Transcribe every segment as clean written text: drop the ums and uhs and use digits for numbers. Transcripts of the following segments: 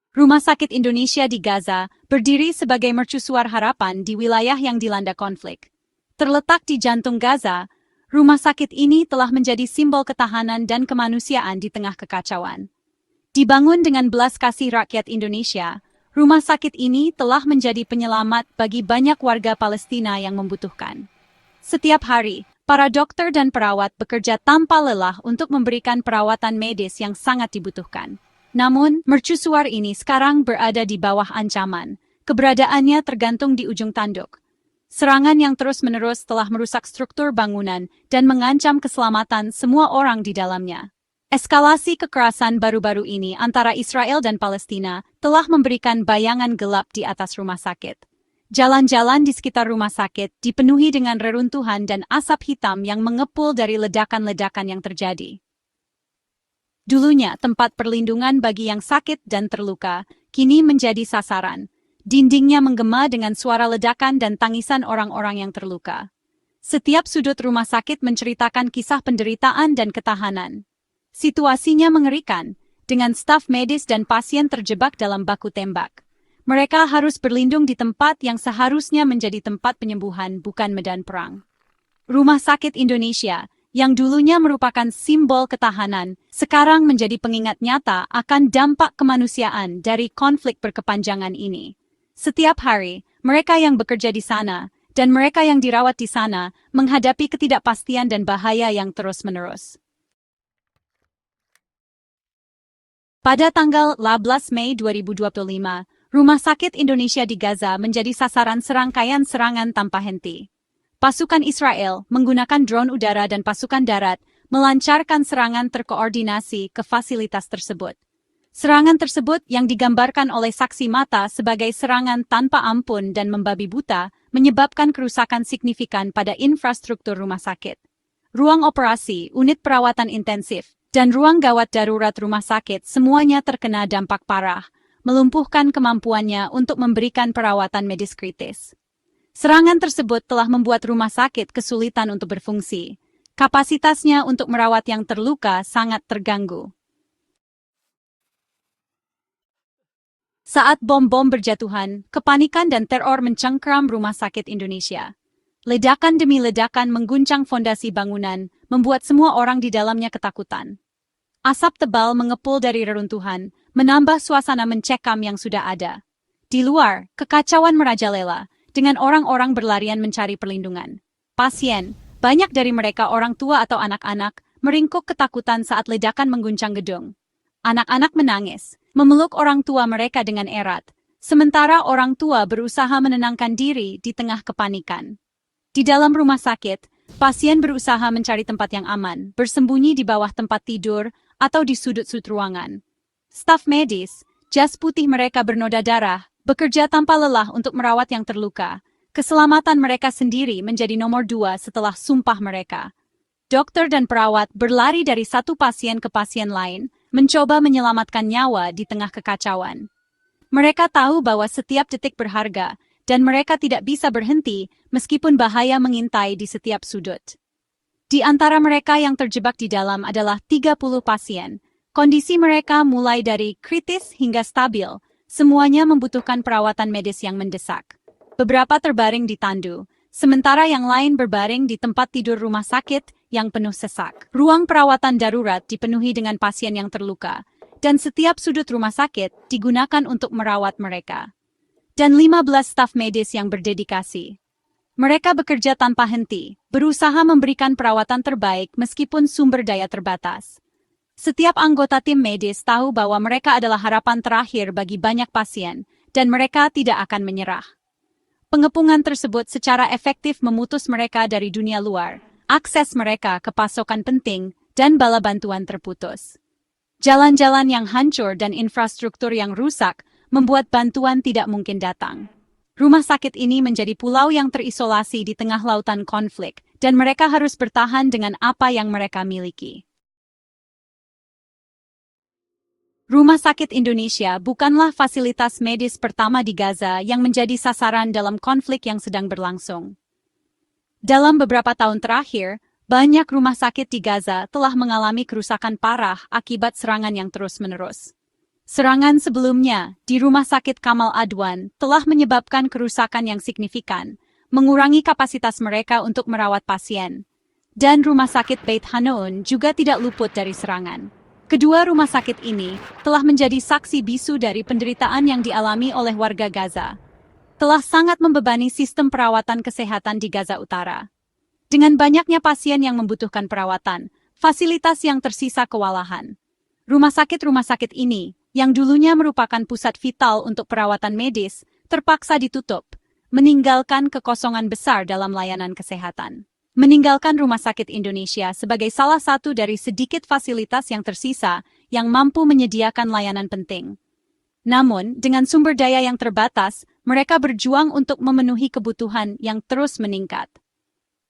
Rumah Sakit Indonesia di Gaza berdiri sebagai mercusuar harapan di wilayah yang dilanda konflik. Terletak di jantung Gaza, rumah sakit ini telah menjadi simbol ketahanan dan kemanusiaan di tengah kekacauan. Dibangun dengan belas kasih rakyat Indonesia, rumah sakit ini telah menjadi penyelamat bagi banyak warga Palestina yang membutuhkan. Setiap hari, para dokter dan perawat bekerja tanpa lelah untuk memberikan perawatan medis yang sangat dibutuhkan. Namun, mercusuar ini sekarang berada di bawah ancaman. Keberadaannya tergantung di ujung tanduk. Serangan yang terus-menerus telah merusak struktur bangunan dan mengancam keselamatan semua orang di dalamnya. Eskalasi kekerasan baru-baru ini antara Israel dan Palestina telah memberikan bayangan gelap di atas rumah sakit. Jalan-jalan di sekitar rumah sakit dipenuhi dengan reruntuhan dan asap hitam yang mengepul dari ledakan-ledakan yang terjadi. Dulunya tempat perlindungan bagi yang sakit dan terluka, kini menjadi sasaran. Dindingnya menggema dengan suara ledakan dan tangisan orang-orang yang terluka. Setiap sudut rumah sakit menceritakan kisah penderitaan dan ketahanan. Situasinya mengerikan, dengan staf medis dan pasien terjebak dalam baku tembak. Mereka harus berlindung di tempat yang seharusnya menjadi tempat penyembuhan, bukan medan perang. Rumah Sakit Indonesia, yang dulunya merupakan simbol ketahanan, sekarang menjadi pengingat nyata akan dampak kemanusiaan dari konflik berkepanjangan ini. Setiap hari, mereka yang bekerja di sana, dan mereka yang dirawat di sana, menghadapi ketidakpastian dan bahaya yang terus-menerus. Pada tanggal 18 Mei 2025, Rumah Sakit Indonesia di Gaza menjadi sasaran serangkaian serangan tanpa henti. Pasukan Israel menggunakan drone udara dan pasukan darat melancarkan serangan terkoordinasi ke fasilitas tersebut. Serangan tersebut yang digambarkan oleh saksi mata sebagai serangan tanpa ampun dan membabi buta menyebabkan kerusakan signifikan pada infrastruktur rumah sakit. Ruang operasi, unit perawatan intensif, dan ruang gawat darurat rumah sakit semuanya terkena dampak parah, melumpuhkan kemampuannya untuk memberikan perawatan medis kritis. Serangan tersebut telah membuat rumah sakit kesulitan untuk berfungsi. Kapasitasnya untuk merawat yang terluka sangat terganggu. Saat bom-bom berjatuhan, kepanikan dan teror mencengkeram Rumah Sakit Indonesia. Ledakan demi ledakan mengguncang fondasi bangunan, membuat semua orang di dalamnya ketakutan. Asap tebal mengepul dari reruntuhan, menambah suasana mencekam yang sudah ada. Di luar, kekacauan merajalela, dengan orang-orang berlarian mencari perlindungan. Pasien, banyak dari mereka orang tua atau anak-anak, meringkuk ketakutan saat ledakan mengguncang gedung. Anak-anak menangis, memeluk orang tua mereka dengan erat, sementara orang tua berusaha menenangkan diri di tengah kepanikan. Di dalam rumah sakit, pasien berusaha mencari tempat yang aman, bersembunyi di bawah tempat tidur atau di sudut-sudut ruangan. Staf medis, jas putih mereka bernoda darah, bekerja tanpa lelah untuk merawat yang terluka. Keselamatan mereka sendiri menjadi nomor 2 setelah sumpah mereka. Dokter dan perawat berlari dari satu pasien ke pasien lain, mencoba menyelamatkan nyawa di tengah kekacauan. Mereka tahu bahwa setiap detik berharga, dan mereka tidak bisa berhenti meskipun bahaya mengintai di setiap sudut. Di antara mereka yang terjebak di dalam adalah 30 pasien. Kondisi mereka mulai dari kritis hingga stabil, semuanya membutuhkan perawatan medis yang mendesak. Beberapa terbaring di tandu, sementara yang lain berbaring di tempat tidur rumah sakit yang penuh sesak. Ruang perawatan darurat dipenuhi dengan pasien yang terluka, dan setiap sudut rumah sakit digunakan untuk merawat mereka. Dan 15 staf medis yang berdedikasi. Mereka bekerja tanpa henti, berusaha memberikan perawatan terbaik meskipun sumber daya terbatas. Setiap anggota tim medis tahu bahwa mereka adalah harapan terakhir bagi banyak pasien, dan mereka tidak akan menyerah. Pengepungan tersebut secara efektif memutus mereka dari dunia luar, akses mereka ke pasokan penting, dan bala bantuan terputus. Jalan-jalan yang hancur dan infrastruktur yang rusak membuat bantuan tidak mungkin datang. Rumah sakit ini menjadi pulau yang terisolasi di tengah lautan konflik, dan mereka harus bertahan dengan apa yang mereka miliki. Rumah Sakit Indonesia bukanlah fasilitas medis pertama di Gaza yang menjadi sasaran dalam konflik yang sedang berlangsung. Dalam beberapa tahun terakhir, banyak rumah sakit di Gaza telah mengalami kerusakan parah akibat serangan yang terus-menerus. Serangan sebelumnya di Rumah Sakit Kamal Adwan telah menyebabkan kerusakan yang signifikan, mengurangi kapasitas mereka untuk merawat pasien. Dan Rumah Sakit Beit Hanoun juga tidak luput dari serangan. Kedua rumah sakit ini telah menjadi saksi bisu dari penderitaan yang dialami oleh warga Gaza. Telah sangat membebani sistem perawatan kesehatan di Gaza Utara. Dengan banyaknya pasien yang membutuhkan perawatan, fasilitas yang tersisa kewalahan. Rumah sakit ini, yang dulunya merupakan pusat vital untuk perawatan medis, terpaksa ditutup, meninggalkan kekosongan besar dalam layanan kesehatan. Meninggalkan Rumah Sakit Indonesia sebagai salah satu dari sedikit fasilitas yang tersisa yang mampu menyediakan layanan penting. Namun, dengan sumber daya yang terbatas, mereka berjuang untuk memenuhi kebutuhan yang terus meningkat.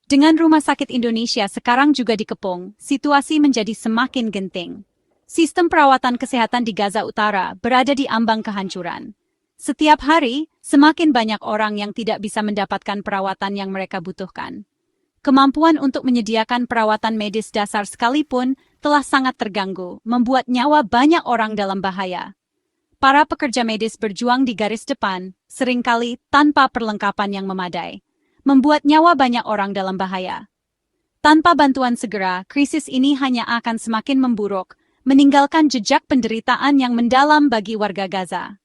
Dengan Rumah Sakit Indonesia sekarang juga dikepung, situasi menjadi semakin genting. Sistem perawatan kesehatan di Gaza Utara berada di ambang kehancuran. Setiap hari, semakin banyak orang yang tidak bisa mendapatkan perawatan yang mereka butuhkan. Kemampuan untuk menyediakan perawatan medis dasar sekalipun telah sangat terganggu, membuat nyawa banyak orang dalam bahaya. Para pekerja medis berjuang di garis depan, seringkali tanpa perlengkapan yang memadai, membuat nyawa banyak orang dalam bahaya. Tanpa bantuan segera, krisis ini hanya akan semakin memburuk, meninggalkan jejak penderitaan yang mendalam bagi warga Gaza.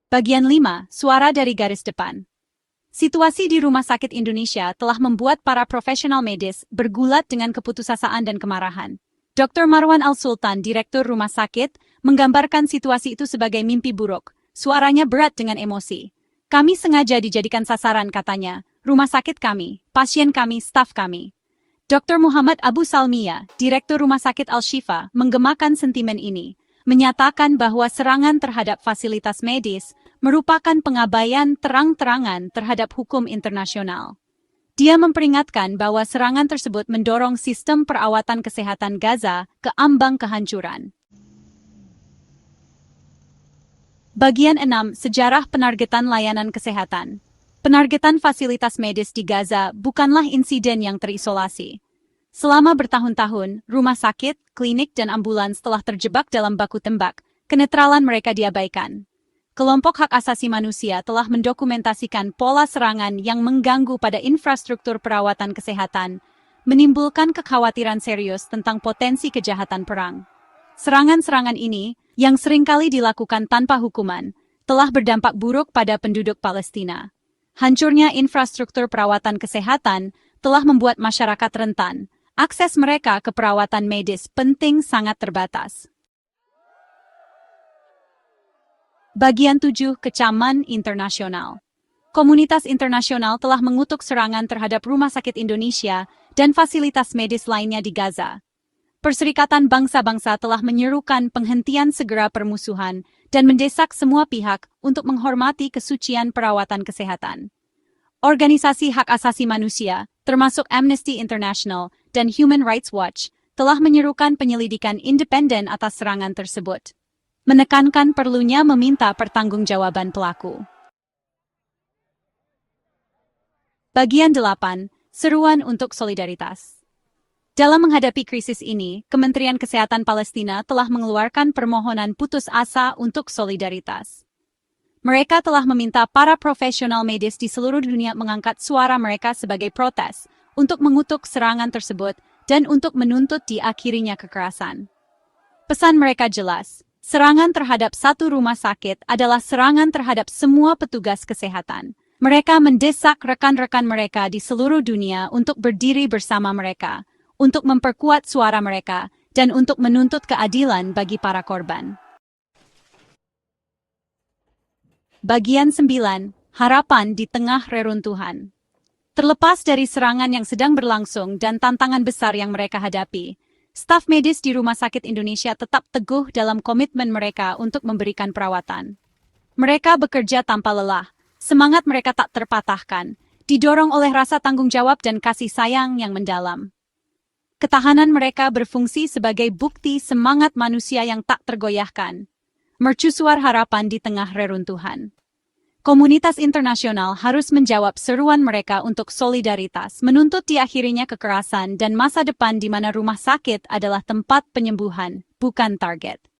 Bagian 5. Suara dari garis depan. Situasi di Rumah Sakit Indonesia telah membuat para profesional medis bergulat dengan keputusasaan dan kemarahan. Dr. Marwan Al-Sultan, Direktur Rumah Sakit, menggambarkan situasi itu sebagai mimpi buruk. Suaranya berat dengan emosi. Kami sengaja dijadikan sasaran, katanya. Rumah sakit kami, pasien kami, staf kami. Dr. Muhammad Abu Salmiya, Direktur Rumah Sakit Al-Shifa, menggemakan sentimen ini, menyatakan bahwa serangan terhadap fasilitas medis merupakan pengabaian terang-terangan terhadap hukum internasional. Dia memperingatkan bahwa serangan tersebut mendorong sistem perawatan kesehatan Gaza ke ambang kehancuran. Bagian 6. Sejarah penargetan layanan kesehatan. Penargetan fasilitas medis di Gaza bukanlah insiden yang terisolasi. Selama bertahun-tahun, rumah sakit, klinik, dan ambulans telah terjebak dalam baku tembak. Kenetralan mereka diabaikan. Kelompok hak asasi manusia telah mendokumentasikan pola serangan yang mengganggu pada infrastruktur perawatan kesehatan, menimbulkan kekhawatiran serius tentang potensi kejahatan perang. Serangan-serangan ini, yang seringkali dilakukan tanpa hukuman, telah berdampak buruk pada penduduk Palestina. Hancurnya infrastruktur perawatan kesehatan telah membuat masyarakat rentan. Akses mereka ke perawatan medis penting sangat terbatas. Bagian 7. Kecaman internasional. Komunitas internasional telah mengutuk serangan terhadap Rumah Sakit Indonesia dan fasilitas medis lainnya di Gaza. Perserikatan Bangsa-Bangsa telah menyerukan penghentian segera permusuhan dan mendesak semua pihak untuk menghormati kesucian perawatan kesehatan. Organisasi hak asasi manusia, termasuk Amnesty International dan Human Rights Watch, telah menyerukan penyelidikan independen atas serangan tersebut, menekankan perlunya meminta pertanggungjawaban pelaku. Bagian 8. Seruan untuk solidaritas. Dalam menghadapi krisis ini, Kementerian Kesehatan Palestina telah mengeluarkan permohonan putus asa untuk solidaritas. Mereka telah meminta para profesional medis di seluruh dunia mengangkat suara mereka sebagai protes untuk mengutuk serangan tersebut dan untuk menuntut diakhirinya kekerasan. Pesan mereka jelas. Serangan terhadap satu rumah sakit adalah serangan terhadap semua petugas kesehatan. Mereka mendesak rekan-rekan mereka di seluruh dunia untuk berdiri bersama mereka, untuk memperkuat suara mereka, dan untuk menuntut keadilan bagi para korban. Bagian 9. Harapan di tengah reruntuhan. Terlepas dari serangan yang sedang berlangsung dan tantangan besar yang mereka hadapi, staf medis di Rumah Sakit Indonesia tetap teguh dalam komitmen mereka untuk memberikan perawatan. Mereka bekerja tanpa lelah, semangat mereka tak terpatahkan, didorong oleh rasa tanggung jawab dan kasih sayang yang mendalam. Ketahanan mereka berfungsi sebagai bukti semangat manusia yang tak tergoyahkan, mercusuar harapan di tengah reruntuhan. Komunitas internasional harus menjawab seruan mereka untuk solidaritas, menuntut diakhirinya kekerasan dan masa depan di mana rumah sakit adalah tempat penyembuhan, bukan target.